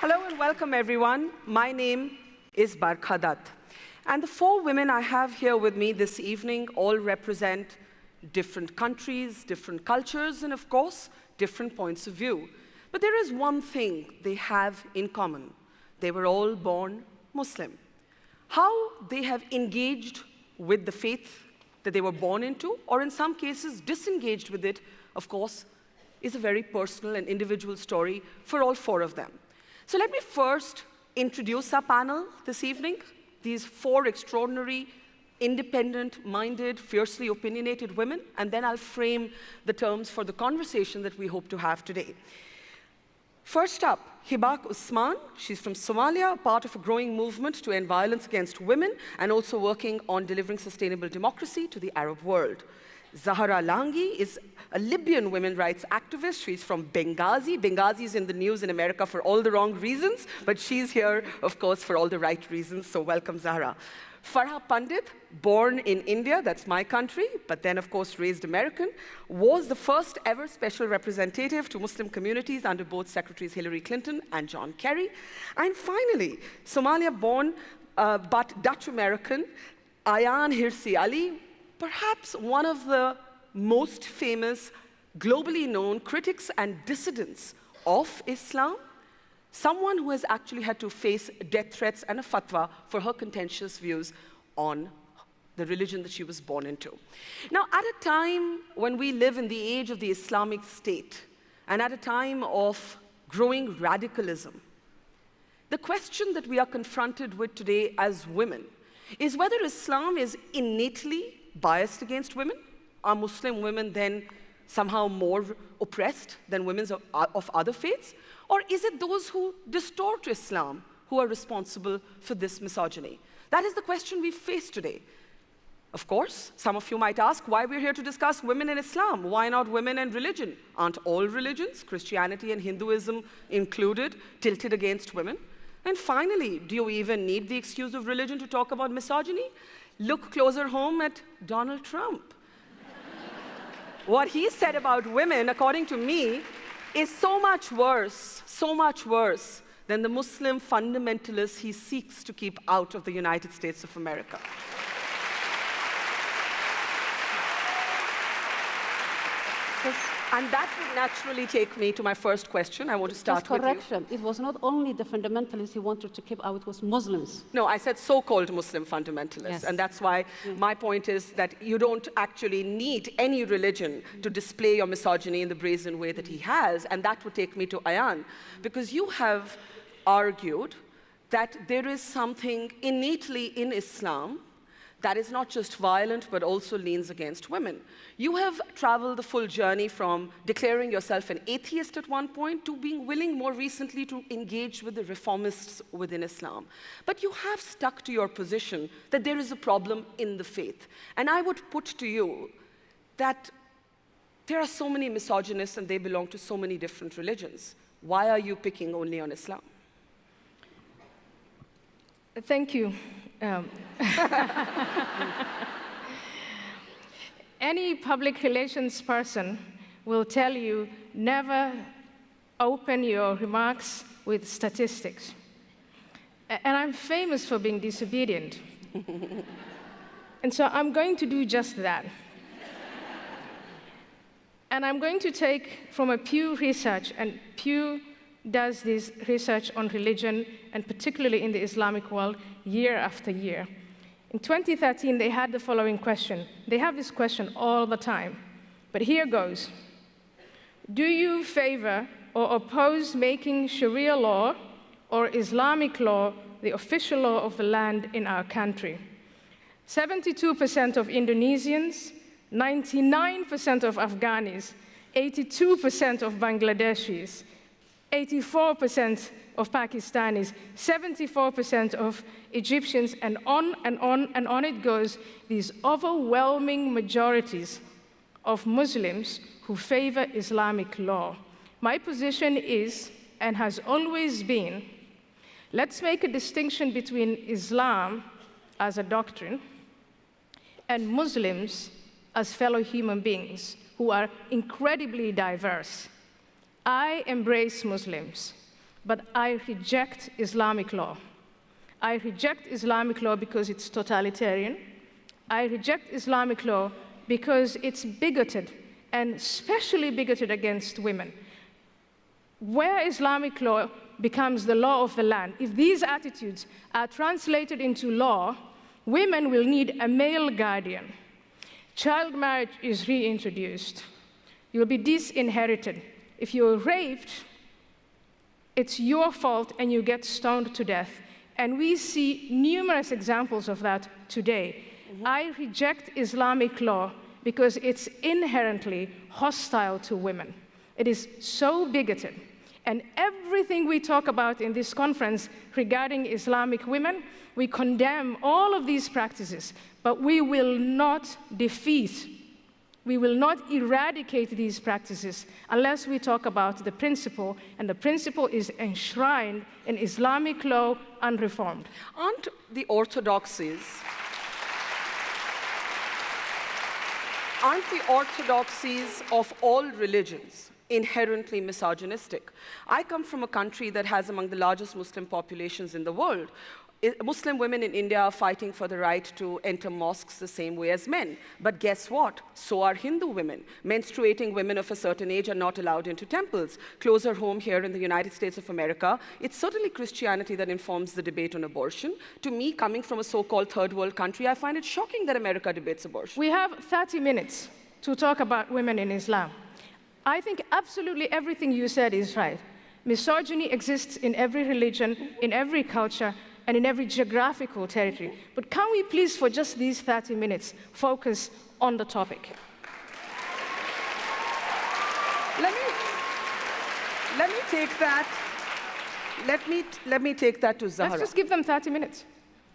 Hello and welcome, everyone. My name is Barkha Dutt. And the four women I have here with me this evening all represent different countries, different cultures, and of course, different points of view. But there is one thing they have in common. They were all born Muslim. How they have engaged with the faith that they were born into, or in some cases disengaged with it, of course, is a very personal and individual story for all four of them. So let me first introduce our panel this evening, these four extraordinary, independent-minded, fiercely opinionated women, and then I'll frame the terms for the conversation that we hope to have today. First up, Hibak Usman. She's from Somalia, part of a growing movement to end violence against women and also working on delivering sustainable democracy to the Arab world. Zahra Langi is a Libyan women's rights activist. She's from Benghazi. Benghazi is in the news in America for all the wrong reasons, but she's here, of course, for all the right reasons, so welcome, Zahra. Farha Pandit, born in India, that's my country, but then, of course, raised American, was the first ever special representative to Muslim communities under both Secretaries Hillary Clinton and John Kerry. And finally, Somalia-born but Dutch-American, Ayaan Hirsi Ali, perhaps one of the most famous, globally known critics and dissidents of Islam, someone who has actually had to face death threats and a fatwa for her contentious views on the religion that she was born into. Now, at a time when we live in the age of the Islamic State, and at a time of growing radicalism, the question that we are confronted with today as women is whether Islam is innately biased against women. Are Muslim women then somehow more oppressed than women of other faiths? Or is it those who distort Islam who are responsible for this misogyny? That is the question we face today. Of course, some of you might ask why we're here to discuss women in Islam. Why not women and religion? Aren't all religions, Christianity and Hinduism included, tilted against women? And finally, do you even need the excuse of religion to talk about misogyny? Look closer home at Donald Trump. What he said about women, according to me, is so much worse than the Muslim fundamentalists he seeks to keep out of the United States of America. And that would naturally take me to my first question. I want to start with you. Correction. It was not only the fundamentalists he wanted to keep out, it was Muslims. No, I said so-called Muslim fundamentalists. Yes. And that's why my point is that you don't actually need any religion to display your misogyny in the brazen way that he has. And that would take me to Ayaan, because you have argued that there is something innately in Islam that is not just violent, but also leans against women. You have traveled the full journey from declaring yourself an atheist at one point to being willing more recently to engage with the reformists within Islam. But you have stuck to your position that there is a problem in the faith. And I would put to you that there are so many misogynists and they belong to so many different religions. Why are you picking only on Islam? Thank you. Any public relations person will tell you never open your remarks with statistics. And I'm famous for being disobedient. And so I'm going to do just that. And I'm going to take from a Pew Research, and Pew does this research on religion, and particularly in the Islamic world, year after year. In 2013, they had the following question. They have this question all the time, but here goes. Do you favor or oppose making Sharia law or Islamic law the official law of the land in our country? 72% of Indonesians, 99% of Afghanis, 82% of Bangladeshis, 84% of Pakistanis, 74% of Egyptians, and on and on and on it goes, these overwhelming majorities of Muslims who favor Islamic law. My position is, and has always been, let's make a distinction between Islam as a doctrine and Muslims as fellow human beings who are incredibly diverse. I embrace Muslims, but I reject Islamic law. I reject Islamic law because it's totalitarian. I reject Islamic law because it's bigoted, and especially bigoted against women. Where Islamic law becomes the law of the land, if these attitudes are translated into law, women will need a male guardian. Child marriage is reintroduced. You'll be disinherited. If you're raped, it's your fault and you get stoned to death. And we see numerous examples of that today. I reject Islamic law because it's inherently hostile to women. It is so bigoted. And everything we talk about in this conference regarding Islamic women, we condemn all of these practices, but we will not defeat, we will not eradicate these practices unless we talk about the principle, and the principle is enshrined in Islamic law unreformed. Aren't the orthodoxies of all religions inherently misogynistic? I come from a country that has among the largest Muslim populations in the world. Muslim women in India are fighting for the right to enter mosques the same way as men. But guess what? So are Hindu women. Menstruating women of a certain age are not allowed into temples. Closer home here in the United States of America, it's certainly Christianity that informs the debate on abortion. To me, coming from a so-called third world country, I find it shocking that America debates abortion. We have 30 minutes to talk about women in Islam. I think absolutely everything you said is right. Misogyny exists in every religion, in every culture, and in every geographical territory. But can we please, for just these 30 minutes, focus on the topic? Let me take that. Let me take that to Zahra. Let's just give them 30 minutes.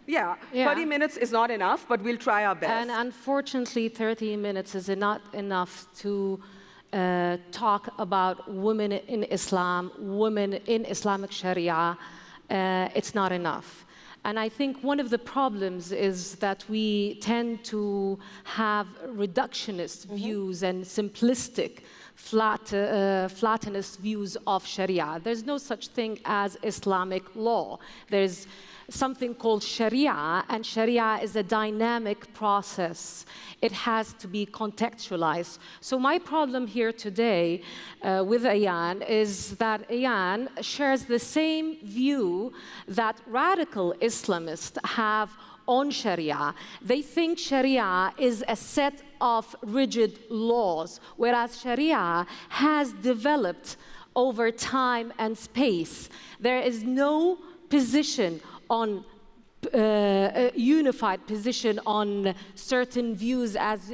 Yeah, Yeah. 30 minutes is not enough, but we'll try our best. And unfortunately, 30 minutes is not enough to talk about women in Islam, women in Islamic Sharia. It's not enough. And I think one of the problems is that we tend to have reductionist views and simplistic, flattenist views of Sharia. There's no such thing as Islamic law. There's something called Sharia, and Sharia is a dynamic process. It has to be contextualized. So my problem here today with Ayan is that Ayan shares the same view that radical Islamists have on Sharia. They think Sharia is a set of rigid laws, whereas Sharia has developed over time and space. There is no position on a unified position on certain views as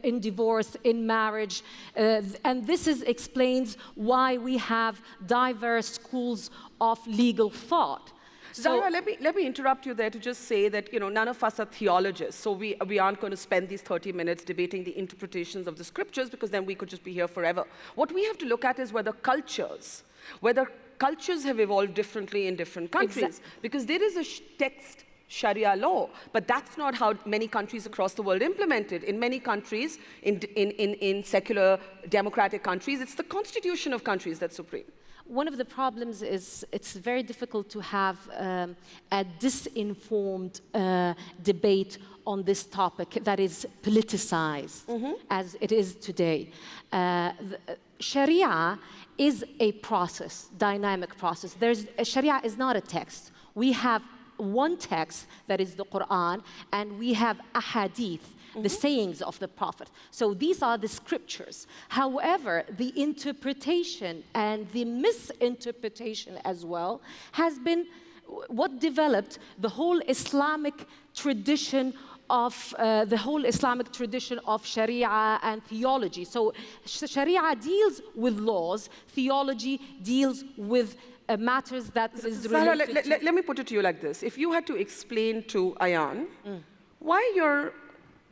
in divorce, in marriage, and this explains why we have diverse schools of legal thought. Zahra, let me interrupt you there to just say that none of us are theologists, so we aren't going to spend these 30 minutes debating the interpretations of the scriptures, because then we could just be here forever. What we have to look at is whether cultures have evolved differently in different countries, because there is a text Sharia law, but that's not how many countries across the world implement it. In many countries, in secular democratic countries, it's the constitution of countries that's supreme. One of the problems is it's very difficult to have a disinformed debate on this topic that is politicized as it is today. Sharia is a process, dynamic process. Sharia is not a text. We have one text, that is the Quran, and we have ahadith, the sayings of the Prophet. So these are the scriptures. However, the interpretation and the misinterpretation as well has been what developed the whole Islamic tradition of Sharia and theology. So Sharia deals with laws, theology deals with matters that is related Zahra, let me put it to you like this. If you had to explain to Ayan why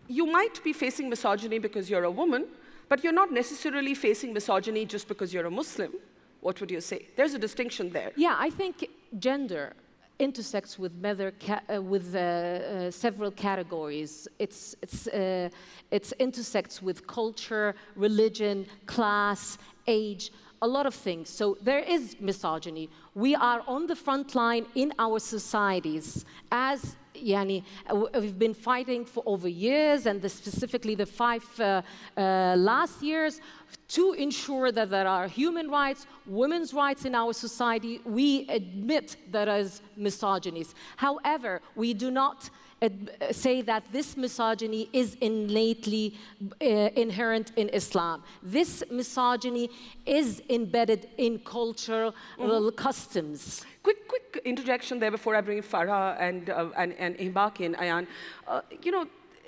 you might be facing misogyny because you're a woman, but you're not necessarily facing misogyny just because you're a Muslim, what would you say? There's a distinction there. Yeah, I think gender intersects with several categories. It intersects with culture, religion, class, age, a lot of things. So there is misogyny. We are on the front line in our societies as we've been fighting for over years, and specifically the 5 last years, to ensure that there are human rights, women's rights in our society. We admit there is misogyny. However, we do not say that this misogyny is innately inherent in Islam. This misogyny is embedded in cultural customs. Quick interjection there before I bring in Farah and Hibak in, Ayan.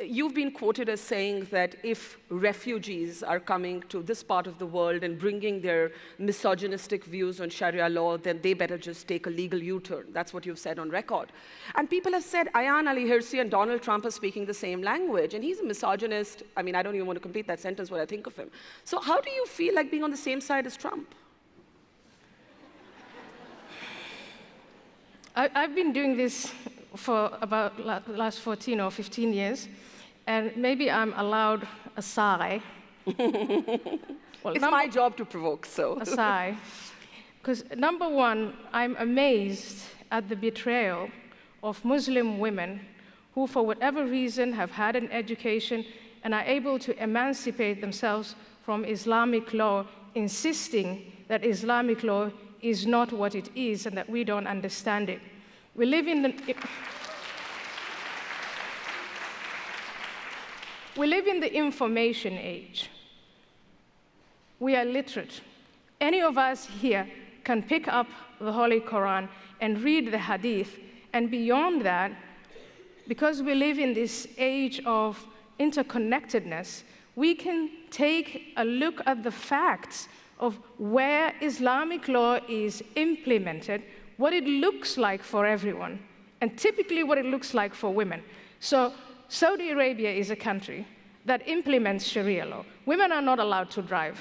You've been quoted as saying that if refugees are coming to this part of the world and bringing their misogynistic views on Sharia law, then they better just take a legal U-turn. That's what you've said on record. And people have said Ayaan Ali Hirsi and Donald Trump are speaking the same language, and he's a misogynist. I mean, I don't even want to complete that sentence what I think of him. So how do you feel like being on the same side as Trump? I've been doing this for about the last 14 or 15 years, and maybe I'm allowed a sigh. Well, it's my job to provoke, so. A sigh. Because number one, I'm amazed at the betrayal of Muslim women who, for whatever reason, have had an education and are able to emancipate themselves from Islamic law, insisting that Islamic law is not what it is and that we don't understand it. We live in the information age. We are literate. Any of us here can pick up the Holy Quran and read the Hadith, and beyond that, because we live in this age of interconnectedness, we can take a look at the facts of where Islamic law is implemented, what it looks like for everyone, and typically what it looks like for women. So Saudi Arabia is a country that implements Sharia law. Women are not allowed to drive.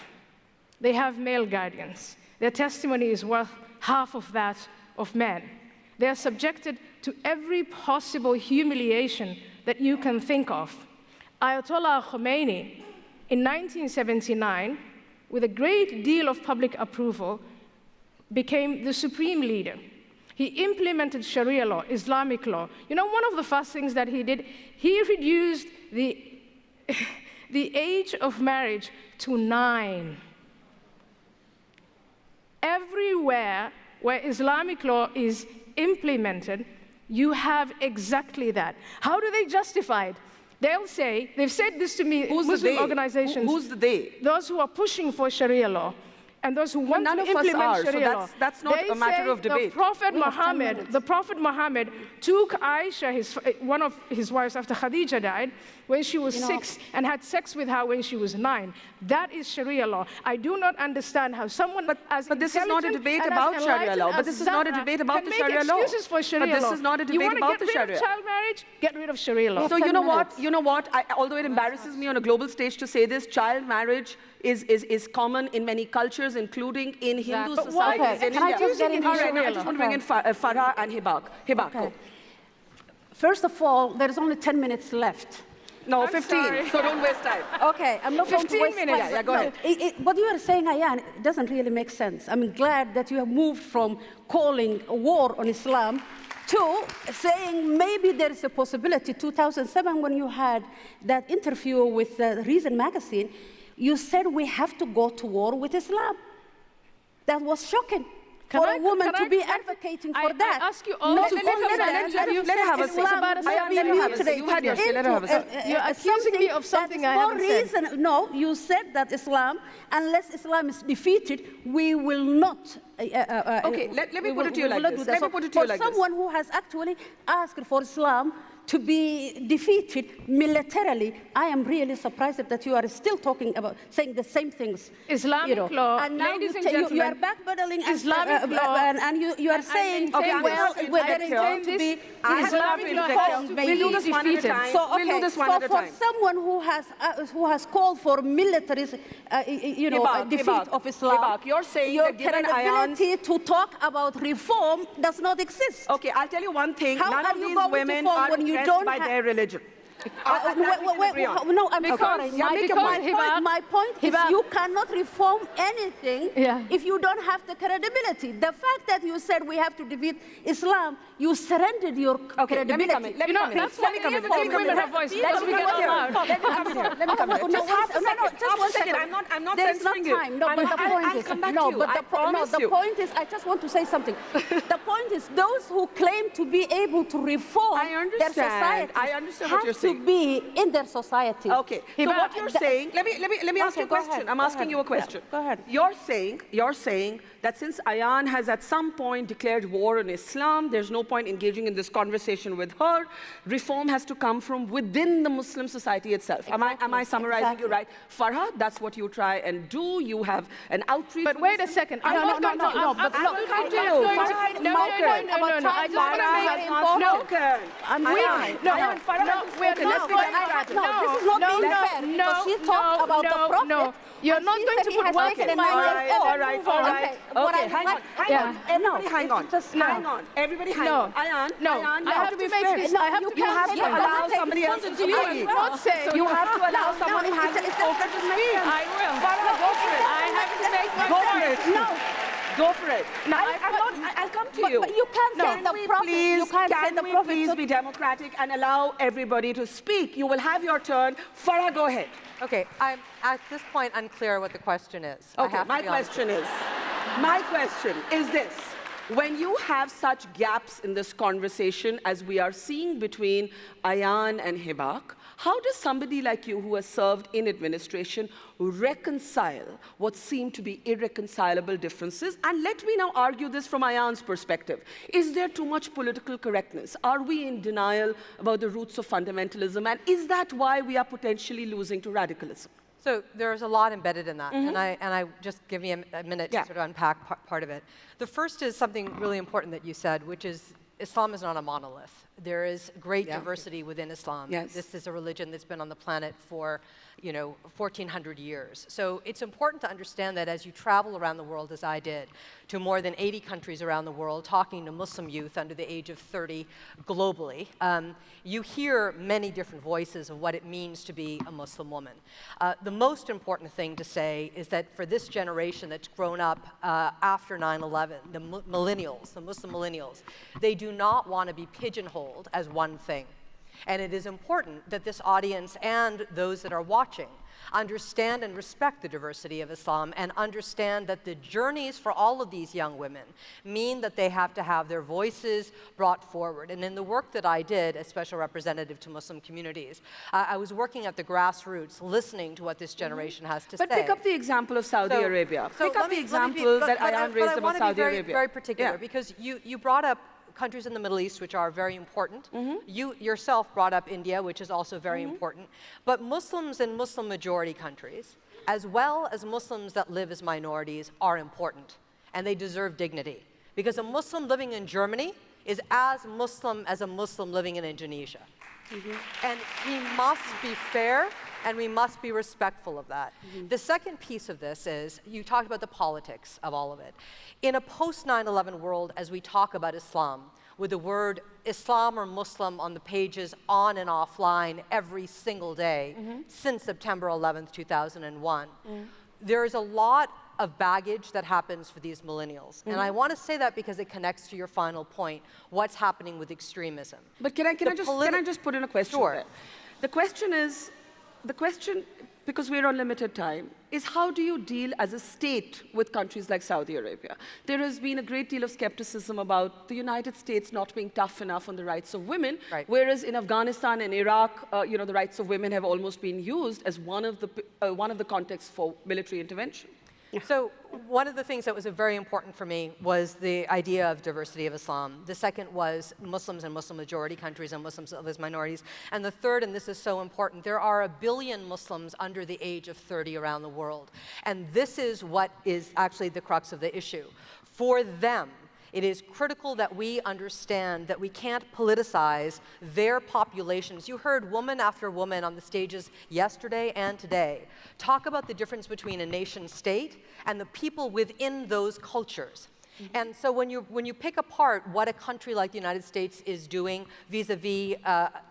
They have male guardians. Their testimony is worth half of that of men. They are subjected to every possible humiliation that you can think of. Ayatollah Khomeini, in 1979, with a great deal of public approval, became the supreme leader. He implemented Sharia law, Islamic law. You know, one of the first things that he did, he reduced the age of marriage to 9. Everywhere where Islamic law is implemented, you have exactly that. How do they justify it? They'll say, they've said this to me, Muslim organizations. Who's the they? Those who are pushing for Sharia law. And those who want to implement Sharia law. That's not a matter of debate. The Prophet Muhammad took Aisha, one of his wives after Khadija died, when she was 6, and had sex with her when she was 9. That is Sharia law. I do not understand how someone But this is not a debate about Sharia law. But this is not a debate about the Sharia law. For Sharia but this is not a debate about the Sharia. You want to get rid of child marriage? Get rid of Sharia law. So you know what? You know what? Although it embarrasses me on a global stage to say this, child marriage is common in many cultures, including in Hindu societies in India. I just want to bring in Farah and Hibak. Okay. First of all, there's only 10 minutes left. No, I'm 15, sorry. so don't waste time. Okay, I'm not going to 15 waste minutes. time. Yeah, go ahead. What you are saying, Ayaan, it doesn't really make sense. I'm glad that you have moved from calling a war on Islam to saying maybe there is a possibility. 2007, when you had that interview with Reason magazine, you said we have to go to war with Islam. That was shocking. For a woman to be advocating for that. I ask you all Let her have a say. You're accusing me of something I haven't said. No, you said that Islam, unless Islam is defeated, we will not. Okay, let me put it to you like this. Let me put it to you like this. For someone who has actually asked for Islam to be defeated militarily, I am really surprised that you are still talking about saying the same things. Islamic law, and now ladies and you gentlemen, are backpedaling Islamic law, and you are saying, well, there is going to be Islamic law has to be We'll do this one at a time. So, We'll do this one at a time. For someone who has called for military, defeat of Islam, Hibak, you're saying your that given credibility to talk about reform does not exist. Okay, I'll tell you one thing. How None are of you these going to women reform are when you oppressed don't by their religion. No, I'm sorry. Yeah, My point is Hiba. you cannot reform anything if you don't have the credibility. The fact that you said we have to defeat Islam, you surrendered your credibility. Let me come in. Let me come in. That's Let me what come in. we Let me give come in. women have voice. Let That's me we get come in. out loud. Let me come in. Let me come in. Just half a second. Just one second. I'm not There's not censoring you. time. No, but the point I'll is, come back no, to you. but I promise the you. point is, I just want to say something. The point is, those who claim to be able to reform I understand. their society I understand what you're have saying. to be in their society. Okay. So Hiba, what you're saying, let me ask you a go question. ahead, I'm go asking ahead. you a question. Yeah, go ahead. You're saying that since Ayan has at some point declared war on Islam, there's no point engaging in this conversation with her. Reform has to come from within the Muslim society itself. Am I summarizing you right? Farha, that's what you try and do. You have an outreach. But wait a second. No, I'm but I'm look, going to I you. No. I just want to make it important. We're not going to. No, this is not being fair. Because she talked about the prophet. No, you're and not she going said to he put has words taken in a my 9-year-old. All right. What Okay, I hang like- on. Everybody hang on. Hang on. Everybody hang on. Ayan, I have to make this. I have to You have to allow somebody else to speak. not say. You have to allow someone who hasn't spoken to speak. I will. Farha, go for it. I have to make my Go for point. it. No. Go for it. No, I'll come to you. But you can't say Can the we prophet. please, You can't say can the we prophet. please be democratic and allow everybody to speak? You will have your turn. Farah, go ahead. Okay, I'm at this point unclear what the question is. I Okay, have to my be honest. question is this. When you have such gaps in this conversation as we are seeing between Ayan and Hibak, how does somebody like you who has served in administration reconcile what seem to be irreconcilable differences? And let me now argue this from Ayan's perspective. Is there too much political correctness? Are we in denial about the roots of fundamentalism? And is that why we are potentially losing to radicalism? So there's a lot embedded in that, and I just give me a minute to sort of unpack part of it. The first is something really important that you said, which is Islam is not a monolith. There is great diversity within Islam. Yes. This is a religion that's been on the planet for, 1,400 years. So it's important to understand that as you travel around the world, as I did, to more than 80 countries around the world, talking to Muslim youth under the age of 30 globally, you hear many different voices of what it means to be a Muslim woman. The most important thing to say is that for this generation that's grown up after 9/11, the millennials, the Muslim millennials, they do not want to be pigeonholed as one thing. And it is important that this audience and those that are watching understand and respect the diversity of Islam and understand that the journeys for all of these young women mean that they have to have their voices brought forward. And in the work that I did as special representative to Muslim communities, I was working at the grassroots, listening to what this generation has to say. But pick up the example of Saudi Arabia. Pick up the example that Ayan raised about Saudi Arabia. Very particular, because you brought up countries in the Middle East, which are very important. You yourself brought up India, which is also very important. But Muslims in Muslim majority countries, as well as Muslims that live as minorities, are important. And they deserve dignity. Because a Muslim living in Germany is as Muslim as a Muslim living in Indonesia. And we must be fair, and we must be respectful of that. The second piece of this is, you talked about the politics of all of it. In a post-9/11 world, as we talk about Islam, with the word Islam or Muslim on the pages on and offline every single day since September 11th, 2001, there is a lot of baggage that happens for these millennials. And I want to say that because it connects to your final point, what's happening with extremism. But can I just put in a question Sure. there? The question, because we're on limited time, is how do you deal as a state with countries like Saudi Arabia? There has been a great deal of skepticism about the United States not being tough enough on the rights of women, whereas in Afghanistan and Iraq, the rights of women have almost been used as one of the contexts for military intervention. So one of the things that was very important for me was the idea of diversity of Islam. The second was Muslims and Muslim majority countries and Muslims as minorities. And the third, and this is so important, there are 1 billion Muslims under the age of 30 around the world. And this is what is actually the crux of the issue. For them, it is critical that we understand that we can't politicize their populations. You heard woman after woman on the stages yesterday and today talk about the difference between a nation state and the people within those cultures. And so when you pick apart what a country like the United States is doing vis-a-vis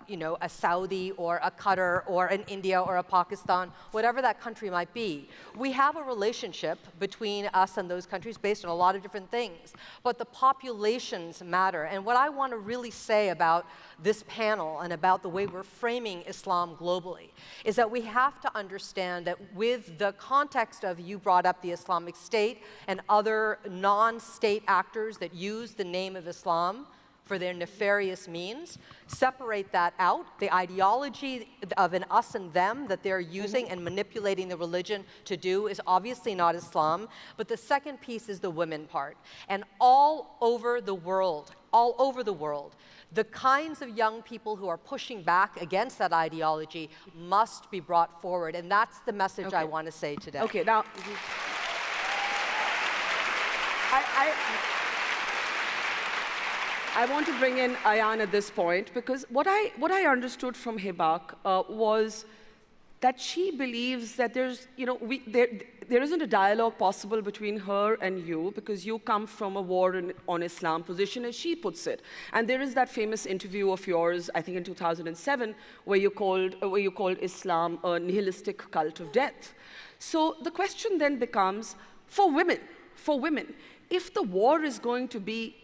a Saudi or a Qatar or an India or a Pakistan, whatever that country might be. We have a relationship between us and those countries based on a lot of different things, but the populations matter. And what I want to really say about this panel and about the way we're framing Islam globally is that we have to understand that with the context of, you brought up the Islamic State and other non-state actors that use the name of Islam for their nefarious means, separate that out. The ideology of an us and them that they're using and manipulating the religion to do is obviously not Islam. But the second piece is the women part. And all over the world, the kinds of young people who are pushing back against that ideology must be brought forward. And that's the message I want to say today. Okay, now, I want to bring in Ayan at this point, because what I understood from Hibak was that she believes that there's, there isn't a dialogue possible between her and you, because you come from a war on Islam position, as she puts it. And there is that famous interview of yours, I think in 2007, where you called Islam a nihilistic cult of death. So the question then becomes, for women, if the war is going to be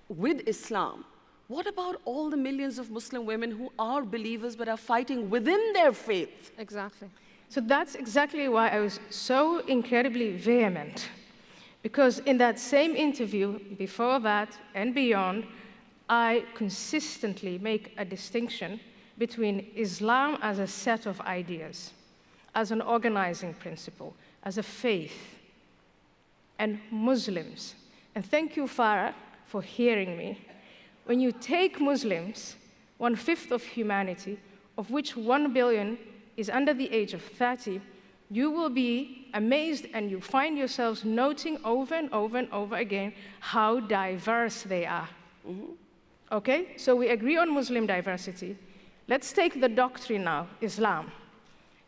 with Islam, what about all the millions of Muslim women who are believers but are fighting within their faith? Exactly. So that's exactly why I was so incredibly vehement. Because in that same interview, before that and beyond, I consistently make a distinction between Islam as a set of ideas, as an organizing principle, as a faith, and Muslims. And thank you, Farah, for hearing me. When you take Muslims, 1/5 of humanity, of which 1 billion is under the age of 30, you will be amazed, and you find yourselves noting over and over and over again how diverse they are. Okay? So we agree on Muslim diversity. Let's take the doctrine now, Islam.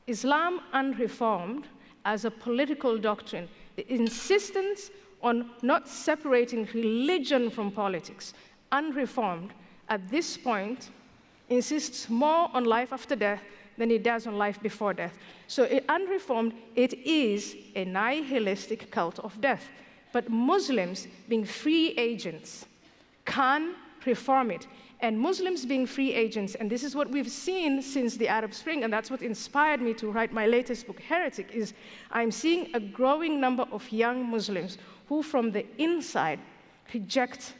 Islam unreformed as a political doctrine, the insistence on not separating religion from politics, unreformed, at this point, insists more on life after death than it does on life before death. So unreformed, it is a nihilistic cult of death. But Muslims, being free agents, can reform it. And Muslims being free agents, and this is what we've seen since the Arab Spring, and that's what inspired me to write my latest book, Heretic, is I'm seeing a growing number of young Muslims who from the inside reject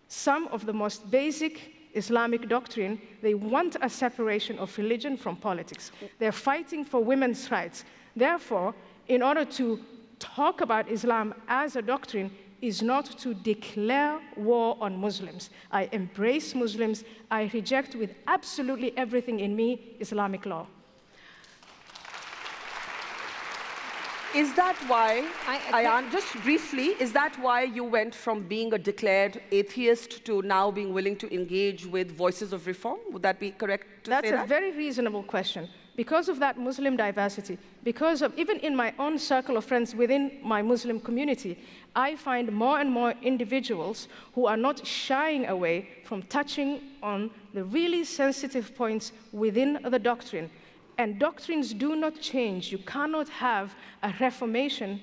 some of the most basic Islamic doctrine. They want a separation of religion from politics. They're fighting for women's rights. Therefore, in order to talk about Islam as a doctrine is not to declare war on Muslims. I embrace Muslims. I reject with absolutely everything in me Islamic law. Is that why, Ayan, just briefly, is that why you went from being a declared atheist to now being willing to engage with voices of reform? Would that be correct to say that? That's a very reasonable question. Because of that Muslim diversity, because of, even in my own circle of friends within my Muslim community, I find more and more individuals who are not shying away from touching on the really sensitive points within the doctrine. And doctrines do not change. You cannot have a reformation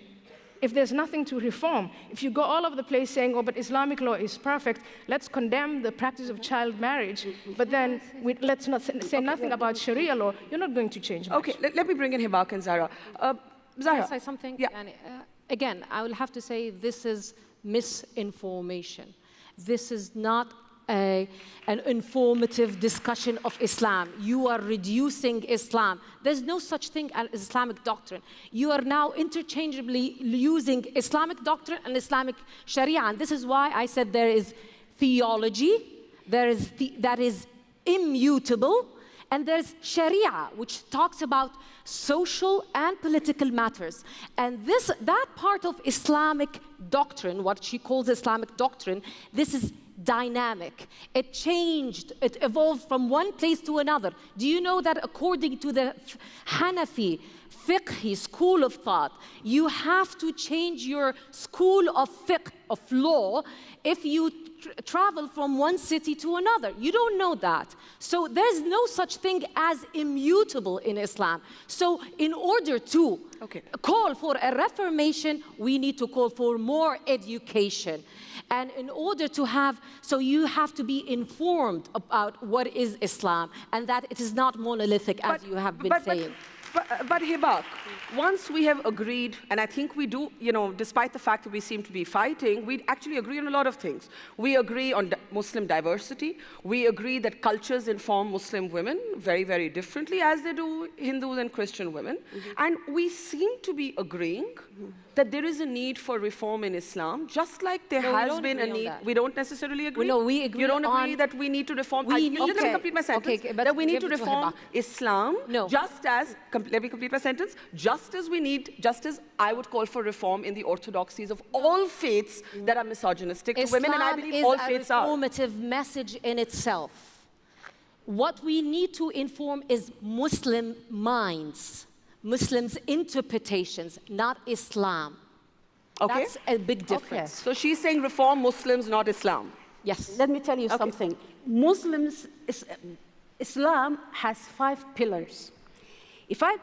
if there's nothing to reform. If you go all over the place saying, oh, but Islamic law is perfect, let's condemn the practice of child marriage, but then let's not say nothing about Sharia law, you're not going to change much. Okay, let me bring in Hibak and Zahra. Zahra. Can I say something? Yeah. Again, I will have to say this is misinformation. This is not an informative discussion of Islam. You are reducing Islam. There's no such thing as Islamic doctrine. You are now interchangeably using Islamic doctrine and Islamic Sharia. And this is why I said there is theology, that is immutable, and there's Sharia, which talks about social and political matters. And that part of Islamic doctrine, what she calls Islamic doctrine, this is dynamic. It changed, it evolved from one place to another. Do you know that according to the Hanafi fiqh school of thought, you have to change your school of fiqh, of law, if you travel from one city to another? You don't know that. So there's no such thing as immutable in Islam. So in order to call for a reformation, we need to call for more education. And in order to have, so you have to be informed about what is Islam and that it is not monolithic, as you have been saying. But Hibak, once we have agreed, and I think we do, you know, despite the fact that we seem to be fighting, we actually agree on a lot of things. We agree on Muslim diversity. We agree that cultures inform Muslim women very, very differently, as they do Hindu and Christian women. And we seem to be agreeing that there is a need for reform in Islam, just like there has been a need. We don't necessarily agree. No, we agree. You don't agree that we need to reform. Let me complete my sentence. That we need to reform Islam, just as. Let me complete my sentence. Just as I would call for reform in the orthodoxies of all faiths that are misogynistic to women, and I believe all faiths are. Islam is a reformative message in itself. What we need to inform is Muslim minds, Muslims' interpretations, not Islam. Okay. That's a big difference. So she's saying reform Muslims, not Islam. Yes. Let me tell you something. Islam has 5 pillars. If I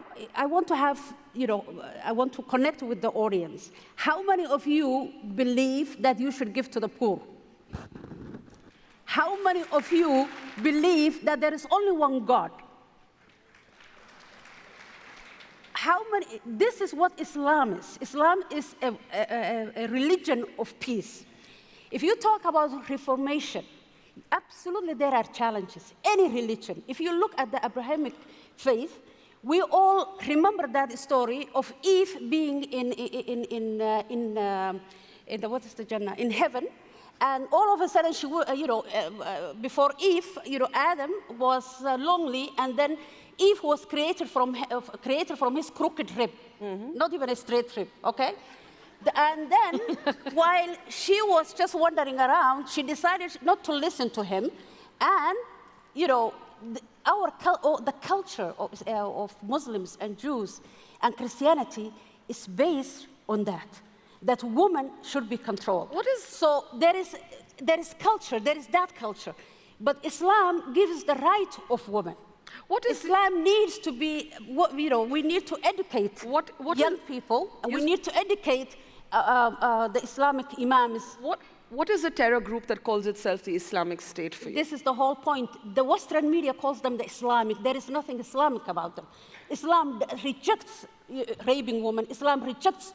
want to have, you know, I want to connect with the audience. How many of you believe that you should give to the poor? How many of you believe that there is only one God? How many? This is what Islam is. Islam is a religion of peace. If you talk about reformation, absolutely there are challenges. Any religion. If you look at the Abrahamic faith, we all remember that story of Eve being in what is the Jannah, in heaven, and all of a sudden she, before Eve, Adam was lonely, and then Eve was created from his crooked rib, not even a straight rib, okay? And then, while she was just wandering around, she decided not to listen to him, and the culture of Muslims and Jews and Christianity is based on that women should be controlled. So there is culture, there is that culture, but Islam gives the right of women. Islam needs to be, we need to educate young people, and we need to educate the Islamic imams. What is a terror group that calls itself the Islamic State for you? This is the whole point. The Western media calls them the Islamic. There is nothing Islamic about them. Islam rejects raping women. Islam rejects,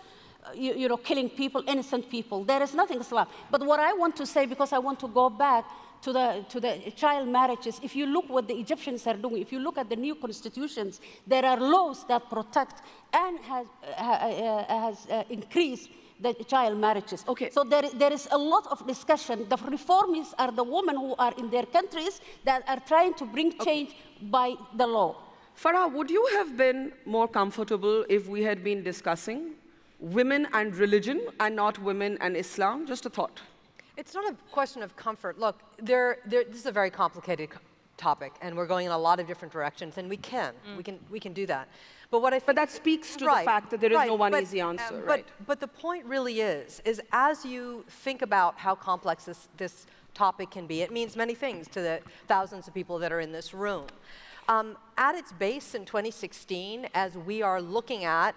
killing people, innocent people. There is nothing Islam. But what I want to say, because I want to go back to the child marriages, if you look what the Egyptians are doing, if you look at the new constitutions, there are laws that protect and has increased the child marriages. Okay. So there is a lot of discussion. The reformists are the women who are in their countries that are trying to bring change by the law. Farah, would you have been more comfortable if we had been discussing women and religion and not women and Islam? Just a thought. It's not a question of comfort. Look, this is a very complicated topic, and we're going in a lot of different directions, and we can do that. But what I think, but that speaks to the fact that there is no one easy answer, right? But the point really is as you think about how complex this topic can be, it means many things to the thousands of people that are in this room. At its base in 2016, as we are looking at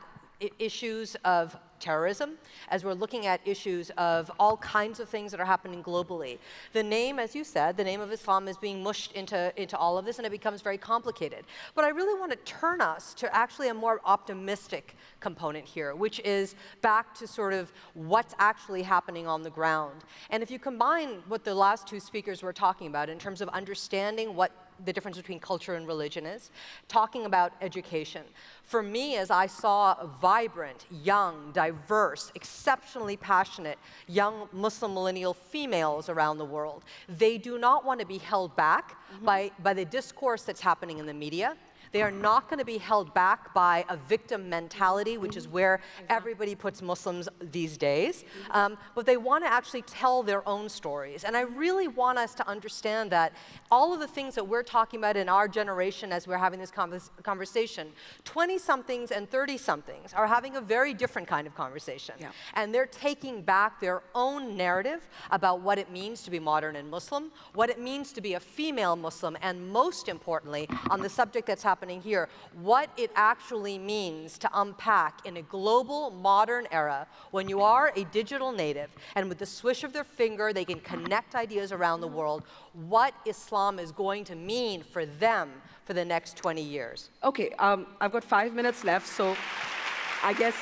issues of terrorism, as we're looking at issues of all kinds of things that are happening globally, the name, as you said, the name of Islam is being mushed into all of this, and it becomes very complicated. But I really want to turn us to actually a more optimistic component here, which is back to sort of what's actually happening on the ground. And if you combine what the last 2 speakers were talking about in terms of understanding what the difference between culture and religion is, talking about education. For me, as I saw vibrant, young, diverse, exceptionally passionate young Muslim millennial females around the world, they do not want to be held back by the discourse that's happening in the media. They are not going to be held back by a victim mentality, which is where everybody puts Muslims these days. But they want to actually tell their own stories. And I really want us to understand that all of the things that we're talking about in our generation as we're having this conversation, 20-somethings and 30-somethings are having a very different kind of conversation. Yeah. And they're taking back their own narrative about what it means to be modern and Muslim, what it means to be a female Muslim, and most importantly, on the subject that's happening here, what it actually means to unpack in a global, modern era when you are a digital native, and with the swish of their finger, they can connect ideas around the world, what Islam is going to mean for them for the next 20 years. Okay, I've got 5 minutes left, so I guess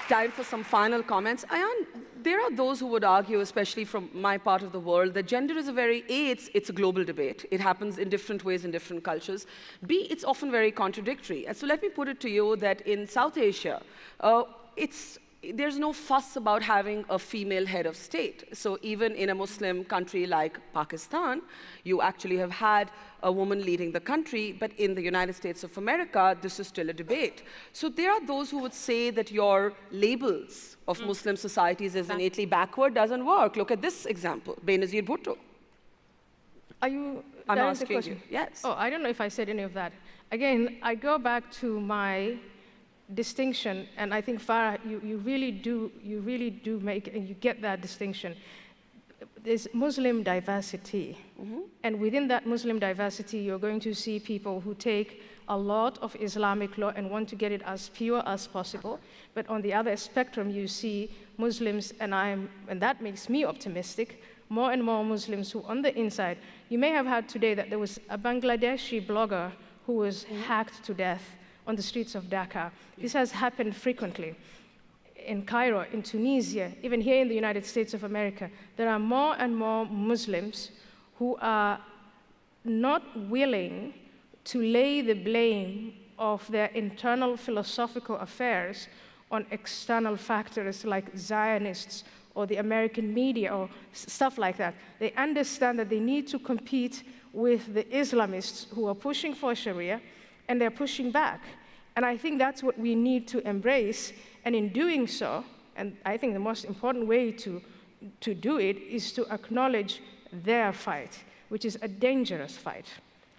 time for some final comments. Ayan, there are those who would argue, especially from my part of the world, that gender is it's a global debate. It happens in different ways in different cultures. B, it's often very contradictory. And so let me put it to you that in South Asia, there's no fuss about having a female head of state. So even in a Muslim country like Pakistan, you actually have had a woman leading the country, but in the United States of America, this is still a debate. So there are those who would say that your labels of Muslim societies as innately backward doesn't work. Look at this example, Benazir Bhutto. Are you? I'm that is the asking question? you, yes. Oh, I don't know if I said any of that. Again, I go back to my distinction, and I think Farah, you really do make, and you get that distinction. There's Muslim diversity, and within that Muslim diversity, you're going to see people who take a lot of Islamic law and want to get it as pure as possible. But on the other spectrum, you see Muslims, and that makes me optimistic. More and more Muslims who, on the inside, you may have heard today that there was a Bangladeshi blogger who was hacked to death on the streets of Dhaka. This has happened frequently in Cairo, in Tunisia, even here in the United States of America. There are more and more Muslims who are not willing to lay the blame of their internal philosophical affairs on external factors like Zionists or the American media or stuff like that. They understand that they need to compete with the Islamists who are pushing for Sharia, and they're pushing back. And I think that's what we need to embrace. And in doing so, and I think the most important way to do it is to acknowledge their fight, which is a dangerous fight.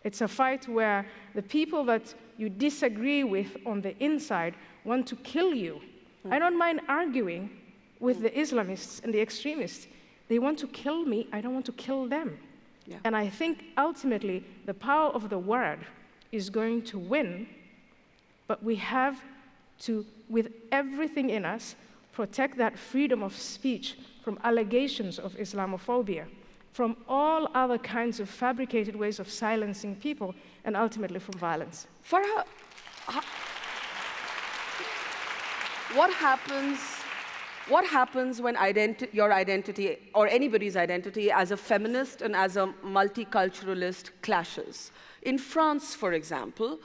It's a fight where the people that you disagree with on the inside want to kill you. I don't mind arguing with the Islamists and the extremists. They want to kill me, I don't want to kill them. Yeah. And I think ultimately the power of the word is going to win, but we have to, with everything in us, protect that freedom of speech from allegations of Islamophobia, from all other kinds of fabricated ways of silencing people, and ultimately from violence. Farah, what happens when your identity, or anybody's identity, as a feminist and as a multiculturalist clashes? In France, for example,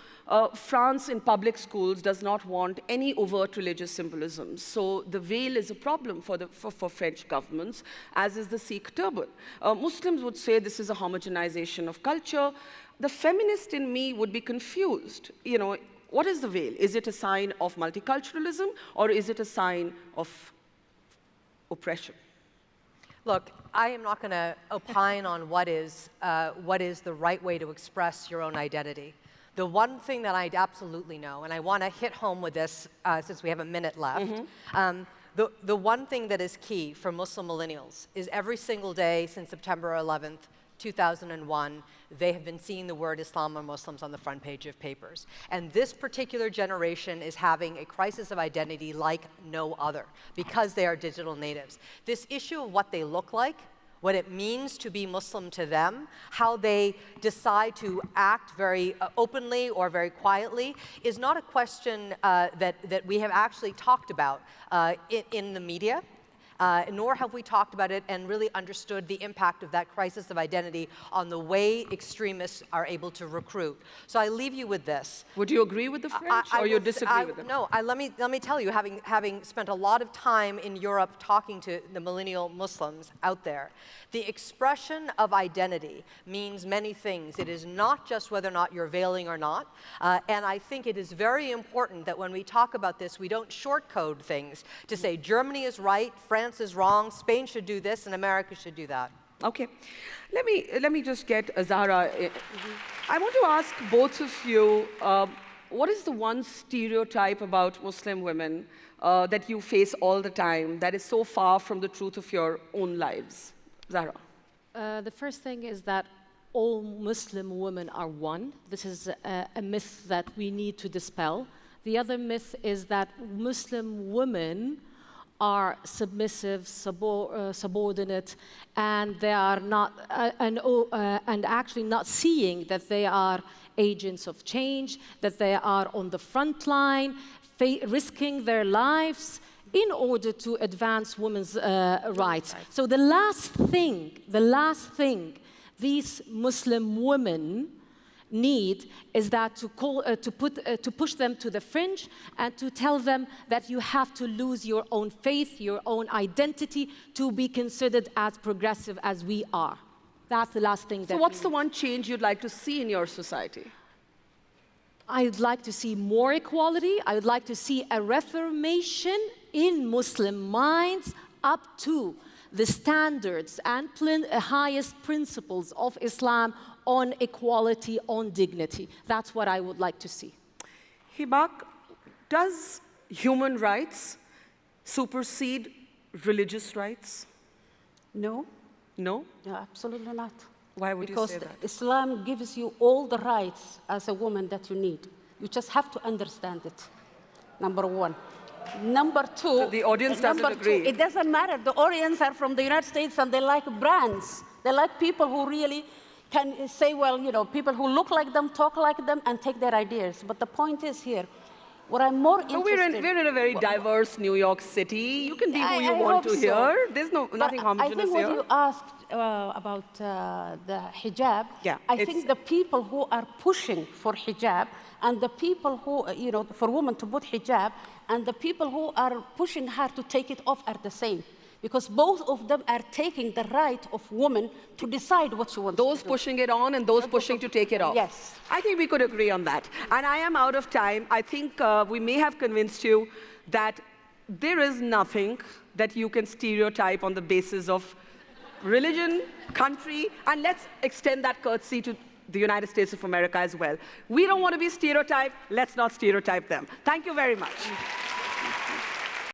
France in public schools does not want any overt religious symbolism. So the veil is a problem for French governments, as is the Sikh turban. Muslims would say this is a homogenization of culture. The feminist in me would be confused. You know, what is the veil? Is it a sign of multiculturalism, or is it a sign of oppression? Look, I am not going to opine on what is the right way to express your own identity. The one thing that I absolutely know, and I want to hit home with this since we have a minute left, the one thing that is key for Muslim millennials is every single day since September 11th, 2001, they have been seeing the word Islam or Muslims on the front page of papers. And this particular generation is having a crisis of identity like no other because they are digital natives. This issue of what they look like, what it means to be Muslim to them, how they decide to act very openly or very quietly, is not a question that we have actually talked about in the media. nor have we talked about it and really understood the impact of that crisis of identity on the way extremists are able to recruit. So I leave you with this. Would you agree with the French, or you disagree with them? No, let me tell you, having spent a lot of time in Europe talking to the millennial Muslims out there, the expression of identity means many things. It is not just whether or not you're veiling or not, and I think it is very important that when we talk about this, we don't shortcode things to say Germany is right, France is wrong, Spain should do this, and America should do that. Okay. Let me just get Zahra. I want to ask both of you, what is the one stereotype about Muslim women that you face all the time that is so far from the truth of your own lives? Zahra. The first thing is that all Muslim women are one. This is a myth that we need to dispel. The other myth is that Muslim women are submissive, subordinate, and they are not, and actually not seeing that they are agents of change, that they are on the front line, risking their lives in order to advance women's rights. So the last thing these Muslim women need is that to push them to the fringe and to tell them that you have to lose your own faith, your own identity to be considered as progressive as we are. That's the last thing that. So what's the one change you'd like to see in your society? I'd like to see more equality. I would like to see a reformation in Muslim minds up to the standards and highest principles of Islam on equality, on dignity. That's what I would like to see. Hibak, does human rights supersede religious rights? No, No? no, absolutely not. Why would you Because say that? Islam gives you all the rights as a woman that you need. You just have to understand it, number one. Number two, The audience doesn't agree. It doesn't matter. The audience are from the United States and they like brands. They like people who really can say, well, you know, people who look like them, talk like them, and take their ideas. But the point is here, what I'm more But interested... we're in a very diverse New York City. You can be who you I want hope to so. here. There's nothing But homogeneous I think here. what you asked about the hijab, Yeah, I it's- think the people who are pushing for hijab and the people who, you know, for women to put hijab and the people who are pushing her to take it off are the same. Because both of them are taking the right of women to decide what she wants Those to do. pushing it on and those pushing to take it off. Yes. I think we could agree on that. And I am out of time. I think we may have convinced you that there is nothing that you can stereotype on the basis of religion, country, and let's extend that courtesy to the United States of America as well. We don't want to be stereotyped. Let's not stereotype them. Thank you very much.